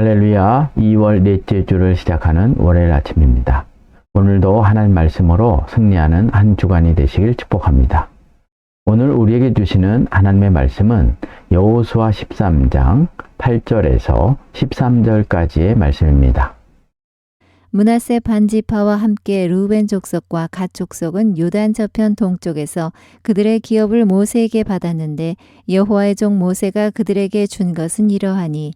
할렐루야, 2월 넷째 주를 시작하는 월요일 아침입니다. 오늘도 하나님 말씀으로 승리하는 한 주간이 되시길 축복합니다. 오늘 우리에게 주시는 하나님의 말씀은 여호수아 13장 8절에서 13절까지의 말씀입니다. 므낫세 반지파와 함께 르우벤 족속과 갓 족속은 요단 저편 동쪽에서 그들의 기업을 모세에게 받았는데 여호와의 종 모세가 그들에게 준 것은 이러하니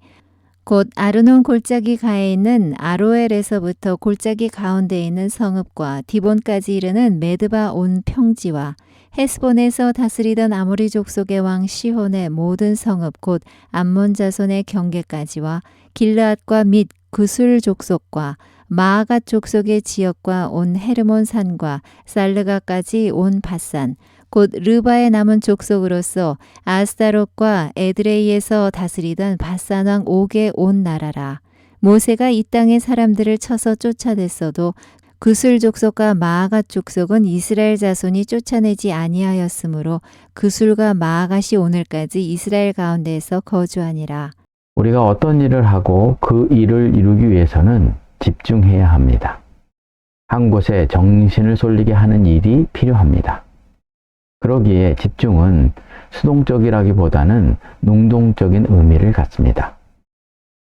곧 아르논 골짜기 가에 있는 아로엘에서부터 골짜기 가운데에 있는 성읍과 디본까지 이르는 메드바 온 평지와 헤스본에서 다스리던 아모리 족속의 왕 시혼의 모든 성읍 곧 암몬 자손의 경계까지와 길르앗과 및 구술 족속과 마아갓 족속의 지역과 온 헤르몬 산과 살르가까지 온 바산 곧 르바의 남은 족속으로서 아스타롯과 에드레이에서 다스리던 바산 왕 옥의 온 나라라. 모세가 이 땅의 사람들을 쳐서 쫓아냈어도 구술 족속과 마아갓 족속은 이스라엘 자손이 쫓아내지 아니하였으므로 구술과 마아갓이 오늘까지 이스라엘 가운데에서 거주하니라. 우리가 어떤 일을 하고 그 일을 이루기 위해서는 집중해야 합니다. 한 곳에 정신을 쏠리게 하는 일이 필요합니다. 그러기에 집중은 수동적이라기보다는 능동적인 의미를 갖습니다.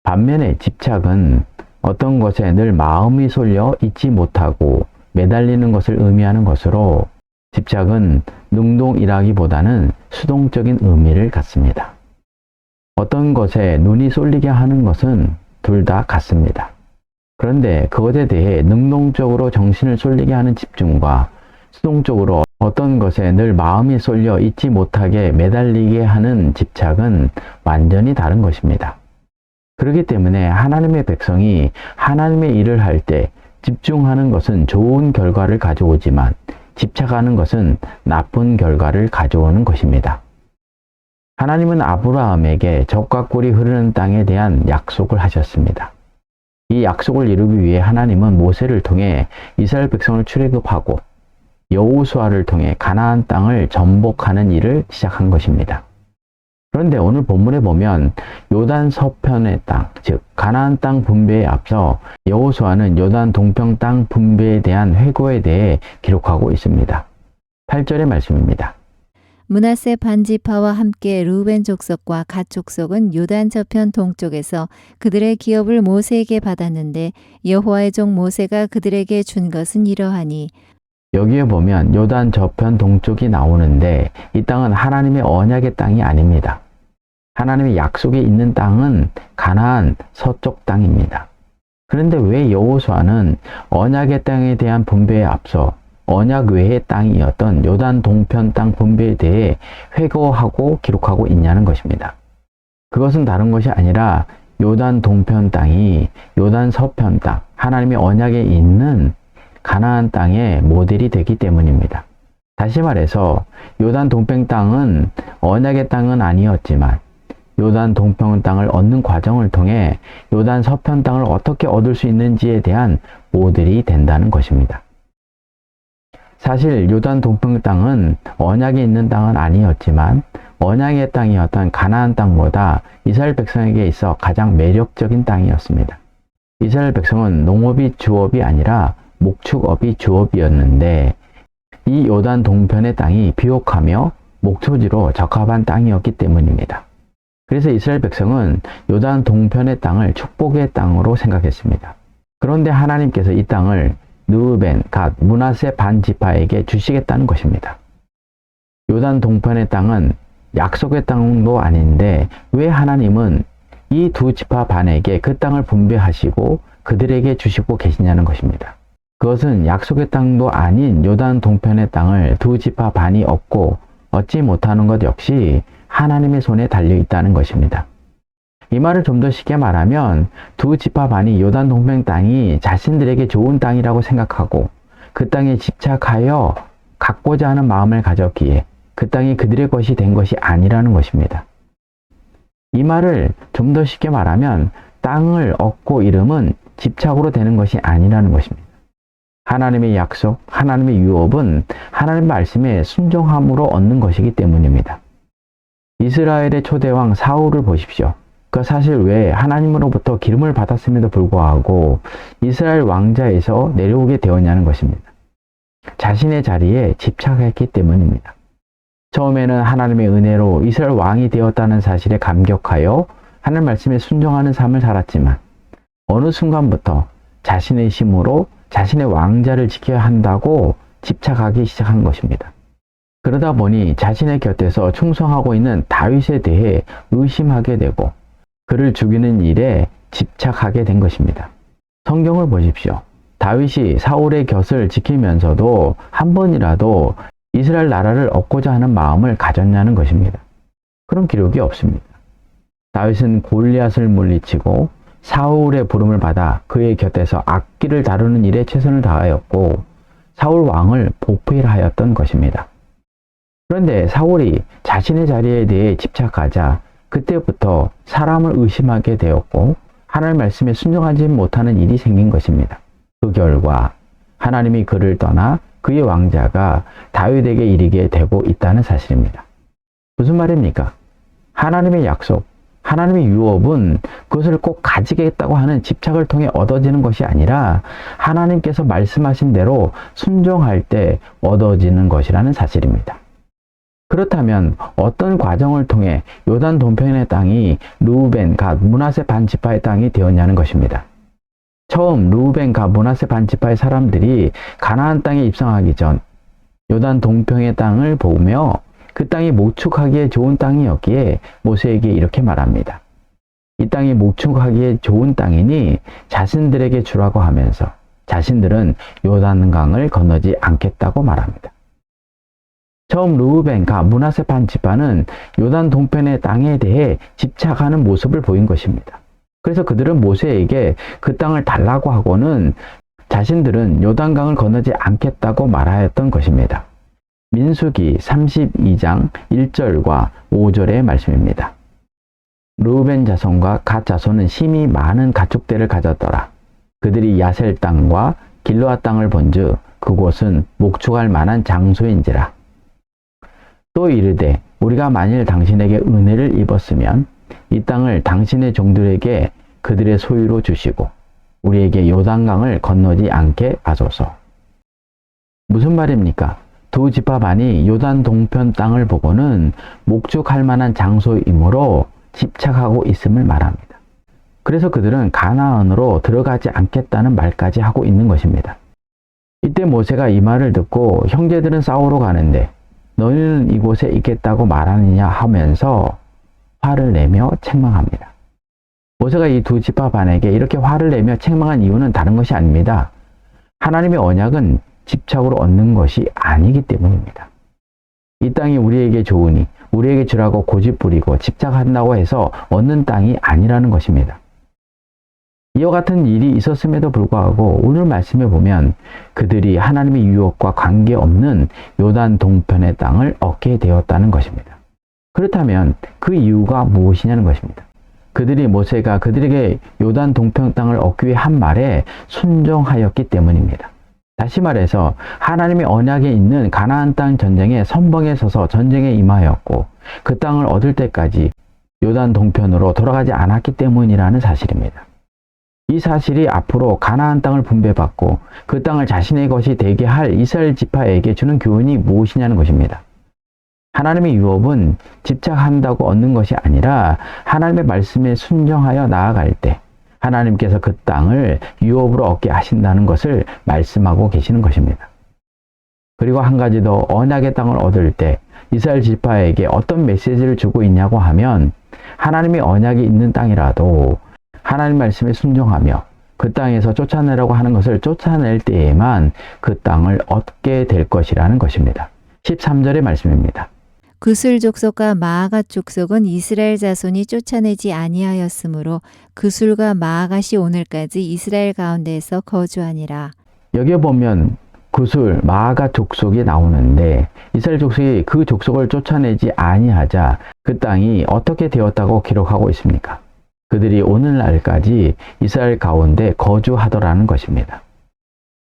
반면에 집착은 어떤 것에 늘 마음이 쏠려 잊지 못하고 매달리는 것을 의미하는 것으로 집착은 능동이라기보다는 수동적인 의미를 갖습니다. 어떤 것에 눈이 쏠리게 하는 것은 둘 다 같습니다. 그런데 그것에 대해 능동적으로 정신을 쏠리게 하는 집중과 수동적으로 어떤 것에 늘 마음이 쏠려 잊지 못하게 매달리게 하는 집착은 완전히 다른 것입니다. 그렇기 때문에 하나님의 백성이 하나님의 일을 할 때 집중하는 것은 좋은 결과를 가져오지만 집착하는 것은 나쁜 결과를 가져오는 것입니다. 하나님은 아브라함에게 적과 꿀이 흐르는 땅에 대한 약속을 하셨습니다. 이 약속을 이루기 위해 하나님은 모세를 통해 이스라엘 백성을 출애굽하고 여호수아를 통해 가나안 땅을 정복하는 일을 시작한 것입니다. 그런데 오늘 본문에 보면 요단 서편의 땅, 즉 가나안 땅 분배에 앞서 여호수아는 요단 동편 땅 분배에 대한 회고에 대해 기록하고 있습니다. 8절의 말씀입니다. 므낫세 반지파와 함께 르우벤 족속과 갓 족속은 요단 저편 동쪽에서 그들의 기업을 모세에게 받았는데 여호와의 종 모세가 그들에게 준 것은 이러하니 여기에 보면 요단 저편 동쪽이 나오는데 이 땅은 하나님의 언약의 땅이 아닙니다. 하나님의 약속에 있는 땅은 가나안 서쪽 땅입니다. 그런데 왜 여호수아는 언약의 땅에 대한 분배에 앞서 언약 외의 땅이었던 요단 동편 땅 분배에 대해 회고하고 기록하고 있냐는 것입니다. 그것은 다른 것이 아니라 요단 동편 땅이 요단 서편 땅, 하나님의 언약에 있는 가나안 땅의 모델이 되기 때문입니다. 다시 말해서 요단 동편 땅은 언약의 땅은 아니었지만 요단 동편 땅을 얻는 과정을 통해 요단 서편 땅을 어떻게 얻을 수 있는지에 대한 모델이 된다는 것입니다. 사실 요단 동편 땅은 언약에 있는 땅은 아니었지만 언약의 땅이었던 가나안 땅보다 이스라엘 백성에게 있어 가장 매력적인 땅이었습니다. 이스라엘 백성은 농업이 주업이 아니라 목축업이 주업이었는데 이 요단 동편의 땅이 비옥하며 목초지로 적합한 땅이었기 때문입니다. 그래서 이스라엘 백성은 요단 동편의 땅을 축복의 땅으로 생각했습니다. 그런데 하나님께서 이 땅을 르우벤, 갓, 므낫세 반지파에게 주시겠다는 것입니다. 요단 동편의 땅은 약속의 땅도 아닌데 왜 하나님은 이 두 지파 반에게 그 땅을 분배하시고 그들에게 주시고 계시냐는 것입니다. 그것은 약속의 땅도 아닌 요단 동편의 땅을 두 지파 반이 얻고 얻지 못하는 것 역시 하나님의 손에 달려 있다는 것입니다. 이 말을 좀 더 쉽게 말하면 두 지파 반이 요단 동편 땅이 자신들에게 좋은 땅이라고 생각하고 그 땅에 집착하여 갖고자 하는 마음을 가졌기에 그 땅이 그들의 것이 된 것이 아니라는 것입니다. 이 말을 좀 더 쉽게 말하면 땅을 얻고 이름은 집착으로 되는 것이 아니라는 것입니다. 하나님의 약속, 하나님의 유업은 하나님의 말씀에 순종함으로 얻는 것이기 때문입니다. 이스라엘의 초대왕 사울을 보십시오. 그 사실 왜 하나님으로부터 기름을 받았음에도 불구하고 이스라엘 왕자에서 내려오게 되었냐는 것입니다. 자신의 자리에 집착했기 때문입니다. 처음에는 하나님의 은혜로 이스라엘 왕이 되었다는 사실에 감격하여 하나님 말씀에 순종하는 삶을 살았지만 어느 순간부터 자신의 힘으로 자신의 왕자를 지켜야 한다고 집착하기 시작한 것입니다. 그러다 보니 자신의 곁에서 충성하고 있는 다윗에 대해 의심하게 되고 그를 죽이는 일에 집착하게 된 것입니다. 성경을 보십시오. 다윗이 사울의 곁을 지키면서도 한 번이라도 이스라엘 나라를 얻고자 하는 마음을 가졌냐는 것입니다. 그런 기록이 없습니다. 다윗은 골리앗을 물리치고 사울의 부름을 받아 그의 곁에서 악기를 다루는 일에 최선을 다하였고 사울 왕을 보필하였던 것입니다. 그런데 사울이 자신의 자리에 대해 집착하자 그때부터 사람을 의심하게 되었고 하나님의 말씀에 순종하지 못하는 일이 생긴 것입니다. 그 결과 하나님이 그를 떠나 그의 왕자가 다윗에게 이르게 되고 있다는 사실입니다. 무슨 말입니까? 하나님의 약속, 하나님의 유업은 그것을 꼭 가지겠다고 하는 집착을 통해 얻어지는 것이 아니라 하나님께서 말씀하신 대로 순종할 때 얻어지는 것이라는 사실입니다. 그렇다면 어떤 과정을 통해 요단 동편의 땅이 르우벤, 갓, 므낫세 반 지파의 땅이 되었냐는 것입니다. 처음 르우벤, 갓, 므낫세 반 지파의 사람들이 가나안 땅에 입성하기 전 요단 동편의 땅을 보며 그 땅이 목축하기에 좋은 땅이었기에 모세에게 이렇게 말합니다. 이 땅이 목축하기에 좋은 땅이니 자신들에게 주라고 하면서 자신들은 요단강을 건너지 않겠다고 말합니다. 처음 르우벤, 갓, 므낫세 반 지파는 요단 동편의 땅에 대해 집착하는 모습을 보인 것입니다. 그래서 그들은 모세에게 그 땅을 달라고 하고는 자신들은 요단강을 건너지 않겠다고 말하였던 것입니다. 민수기 32장 1절과 5절의 말씀입니다. 르우벤 자손과 갓 자손은 심히 많은 가축대를 가졌더라. 그들이 야셀 땅과 길르앗 땅을 본즉 그곳은 목축할 만한 장소인지라. 또 이르되 우리가 만일 당신에게 은혜를 입었으면 이 땅을 당신의 종들에게 그들의 소유로 주시고 우리에게 요단강을 건너지 않게 하소서. 무슨 말입니까? 두 지파 반이 요단 동편 땅을 보고는 목축할 만한 장소이므로 집착하고 있음을 말합니다. 그래서 그들은 가나안으로 들어가지 않겠다는 말까지 하고 있는 것입니다. 이때 모세가 이 말을 듣고 형제들은 싸우러 가는데 너희는 이곳에 있겠다고 말하느냐 하면서 화를 내며 책망합니다. 모세가 이 두 지파 반에게 이렇게 화를 내며 책망한 이유는 다른 것이 아닙니다. 하나님의 언약은 집착으로 얻는 것이 아니기 때문입니다. 이 땅이 우리에게 좋으니 우리에게 주라고 고집부리고 집착한다고 해서 얻는 땅이 아니라는 것입니다. 이와 같은 일이 있었음에도 불구하고 오늘 말씀에 보면 그들이 하나님의 유업과 관계없는 요단 동편의 땅을 얻게 되었다는 것입니다. 그렇다면 그 이유가 무엇이냐는 것입니다. 그들이 모세가 그들에게 요단 동편 땅을 얻기 위해 한 말에 순종하였기 때문입니다. 다시 말해서 하나님의 언약에 있는 가나안 땅 전쟁에 선봉에 서서 전쟁에 임하였고 그 땅을 얻을 때까지 요단 동편으로 돌아가지 않았기 때문이라는 사실입니다. 이 사실이 앞으로 가나안 땅을 분배받고 그 땅을 자신의 것이 되게 할 이스라엘 지파에게 주는 교훈이 무엇이냐는 것입니다. 하나님의 유업은 집착한다고 얻는 것이 아니라 하나님의 말씀에 순종하여 나아갈 때 하나님께서 그 땅을 유업으로 얻게 하신다는 것을 말씀하고 계시는 것입니다. 그리고 한 가지 더 언약의 땅을 얻을 때 이스라엘 지파에게 어떤 메시지를 주고 있냐고 하면 하나님의 언약이 있는 땅이라도 하나님 말씀에 순종하며 그 땅에서 쫓아내라고 하는 것을 쫓아낼 때에만 그 땅을 얻게 될 것이라는 것입니다. 13절의 말씀입니다. 그술 족속과 마아갓 족속은 이스라엘 자손이 쫓아내지 아니하였으므로 그술과 마아갓이 오늘까지 이스라엘 가운데에서 거주하니라. 여기에 보면 그술, 마아갓 족속이 나오는데 이스라엘 족속이 그 족속을 쫓아내지 아니하자 그 땅이 어떻게 되었다고 기록하고 있습니까? 그들이 오늘날까지 이스라엘 가운데 거주하더라는 것입니다.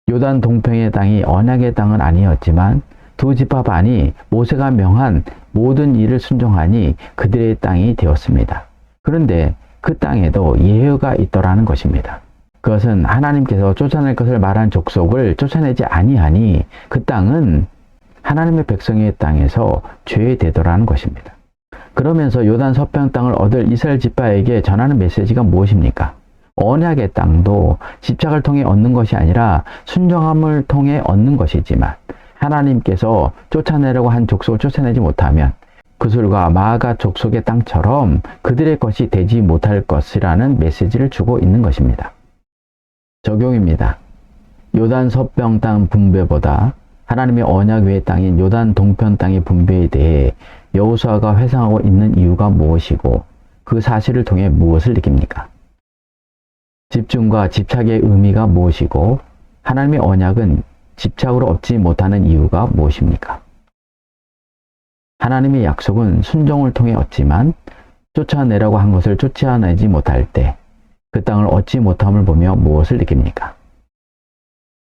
요단 동평의 땅이 언약의 땅은 아니었지만 두 지파 반이 모세가 명한 모든 일을 순종하니 그들의 땅이 되었습니다. 그런데 그 땅에도 예외가 있더라는 것입니다. 그것은 하나님께서 쫓아낼 것을 말한 족속을 쫓아내지 아니하니 그 땅은 하나님의 백성의 땅에서 죄되더라는 것입니다. 그러면서 요단 서편 땅을 얻을 이스라엘 지파에게 전하는 메시지가 무엇입니까? 언약의 땅도 집착을 통해 얻는 것이 아니라 순종함을 통해 얻는 것이지만 하나님께서 쫓아내려고 한 족속을 쫓아내지 못하면 그술과 마아가 족속의 땅처럼 그들의 것이 되지 못할 것이라는 메시지를 주고 있는 것입니다. 적용입니다. 요단 서편 땅 분배보다 하나님의 언약 외의 땅인 요단 동편 땅의 분배에 대해 여호수아가 회상하고 있는 이유가 무엇이고 그 사실을 통해 무엇을 느낍니까? 집중과 집착의 의미가 무엇이고 하나님의 언약은 집착으로 얻지 못하는 이유가 무엇입니까? 하나님의 약속은 순종을 통해 얻지만 쫓아내라고 한 것을 쫓아내지 못할 때 그 땅을 얻지 못함을 보며 무엇을 느낍니까?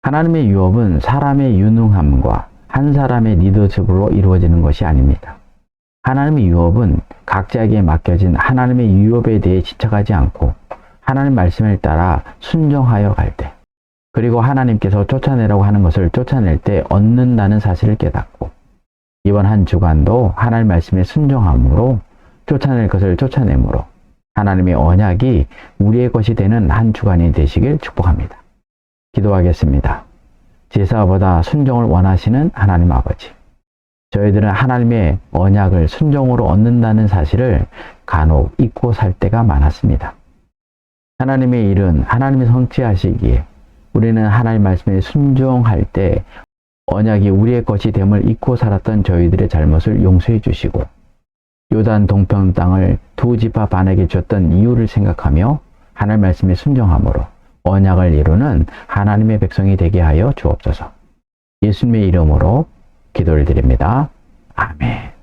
하나님의 유업은 사람의 유능함과 한 사람의 리더십으로 이루어지는 것이 아닙니다. 하나님의 유업은 각자에게 맡겨진 하나님의 유업에 대해 집착하지 않고 하나님 말씀을 따라 순종하여 갈 때, 그리고 하나님께서 쫓아내라고 하는 것을 쫓아낼 때 얻는다는 사실을 깨닫고 이번 한 주간도 하나님 말씀에 순종함으로 쫓아낼 것을 쫓아내므로 하나님의 언약이 우리의 것이 되는 한 주간이 되시길 축복합니다. 기도하겠습니다. 제사보다 순종을 원하시는 하나님 아버지, 저희들은 하나님의 언약을 순종으로 얻는다는 사실을 간혹 잊고 살 때가 많았습니다. 하나님의 일은 하나님이 성취하시기에 우리는 하나님 말씀에 순종할 때 언약이 우리의 것이 됨을 잊고 살았던 저희들의 잘못을 용서해 주시고 요단 동편 땅을 두 지파 반에게 줬던 이유를 생각하며 하나님 말씀에 순종함으로 언약을 이루는 하나님의 백성이 되게 하여 주옵소서. 예수님의 이름으로 기도를 드립니다. 아멘.